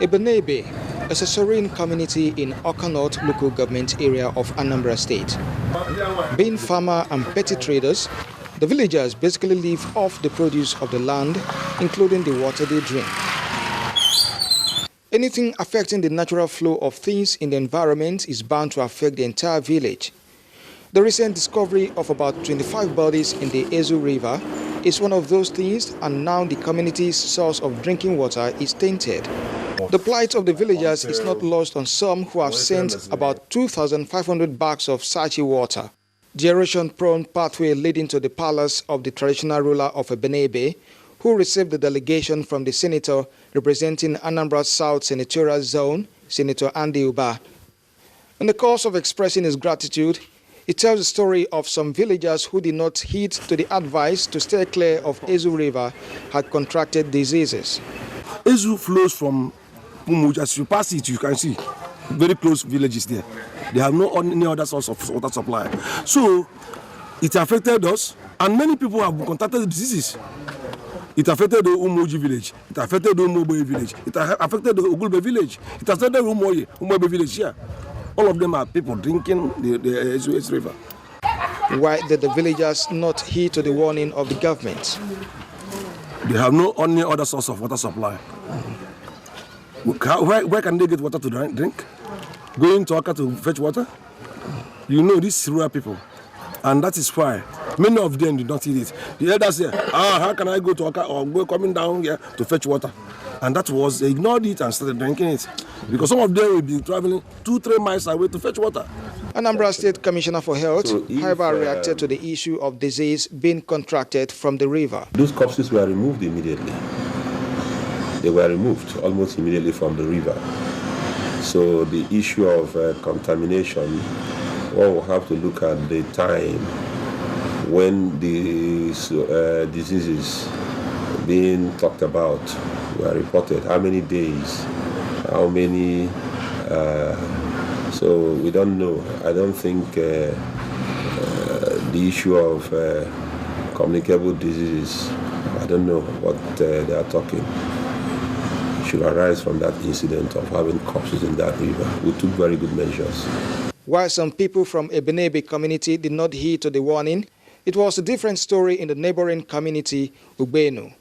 Ebenebe is a serene community in Awka North local government area of Anambra State. Being farmer and petty traders, the villagers basically live off the produce of the land, including the water they drink. Anything affecting the natural flow of things in the environment is bound to affect the entire village. The recent discovery of about 25 bodies in the Ezu River is one of those things, and now the community's source of drinking water is tainted. The plight of the villagers is not lost on some who have sent about 2,500 bags of Sachi water. The erosion-prone pathway leading to the palace of the traditional ruler of Ebenebe, who received the delegation from the senator representing Anambra South Senatorial Zone, Senator Andy Uba. In the course of expressing his gratitude, he tells the story of some villagers who did not heed to the advice to stay clear of Ezu River had contracted diseases. Ezu flows from Pumuj. As you pass it, you can see very close villages there. They have no any other source of water supply. So it affected us, and many people have contracted the diseases. It affected the Umuji village. It affected the Umuboye village. It affected the Ogulbe village. It affected the Umuboye village here. All of them are people drinking the Ezu River. Why did the villagers not heed to the warning of the government? They have no any other source of water supply. Where can they get water to drink? Going to Awka to fetch water? You know, these rural people. And that is why many of them did not eat it. The elders say, how can I go to Awka or go coming down here to fetch water? And that was, they ignored it and started drinking it. Because some of them will be traveling 2-3 miles away to fetch water. Anambra State Commissioner for Health, however, reacted to the issue of disease being contracted from the river. Those corpses were removed immediately. They were removed almost immediately from the river. So the issue of contamination, one will have to look at the time when these diseases being talked about were reported, how many days, how many, so we don't know. I don't think the issue of communicable diseases, I don't know what they are talking, should arise from that incident of having corpses in that river. We took very good measures. While some people from Ebenebe community did not heed to the warning, it was a different story in the neighboring community, Ubenu.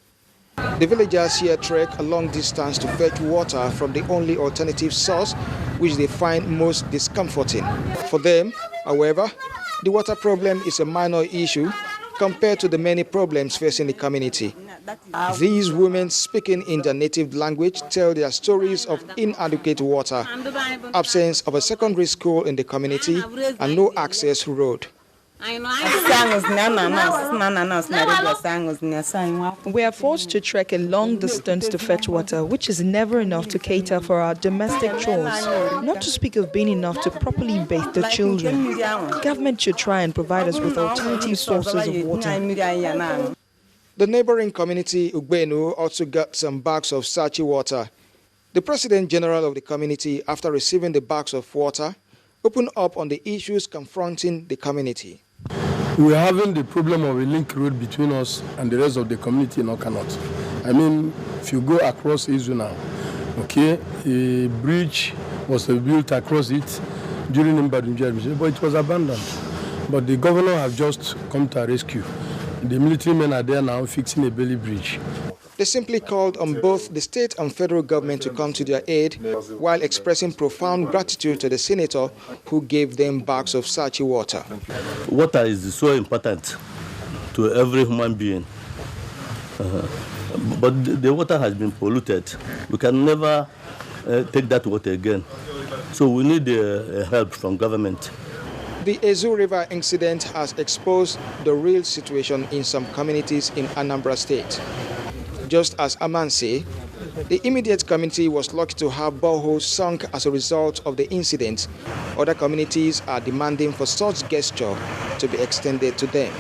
The villagers here trek a long distance to fetch water from the only alternative source, which they find most discomforting. For them, however, the water problem is a minor issue compared to the many problems facing the community. These women, speaking in their native language, tell their stories of inadequate water, absence of a secondary school in the community, and no access road. We are forced to trek a long distance to fetch water, which is never enough to cater for our domestic chores, not to speak of being enough to properly bathe the children. Government should try and provide us with alternative sources of water. The neighboring community, Ubenu, also got some bags of Sachi water. The President General of the community, after receiving the bags of water, opened up on the issues confronting the community. We are having the problem of a link road between us and the rest of the community in Awka North. I mean, if you go across Ezu now, okay, a bridge was built across it during Mbadunja, but it was abandoned. But the governor has just come to our rescue. The military men are there now fixing a belly bridge. They simply called on both the state and federal government to come to their aid while expressing profound gratitude to the senator who gave them bags of Sachi water. Water is so important to every human being. But the water has been polluted. We can never take that water again. So we need help from government. The Ezu River incident has exposed the real situation in some communities in Anambra State. Just as Amansi, the immediate community was lucky to have boreholes sunk as a result of the incident. Other communities are demanding for such gesture to be extended to them.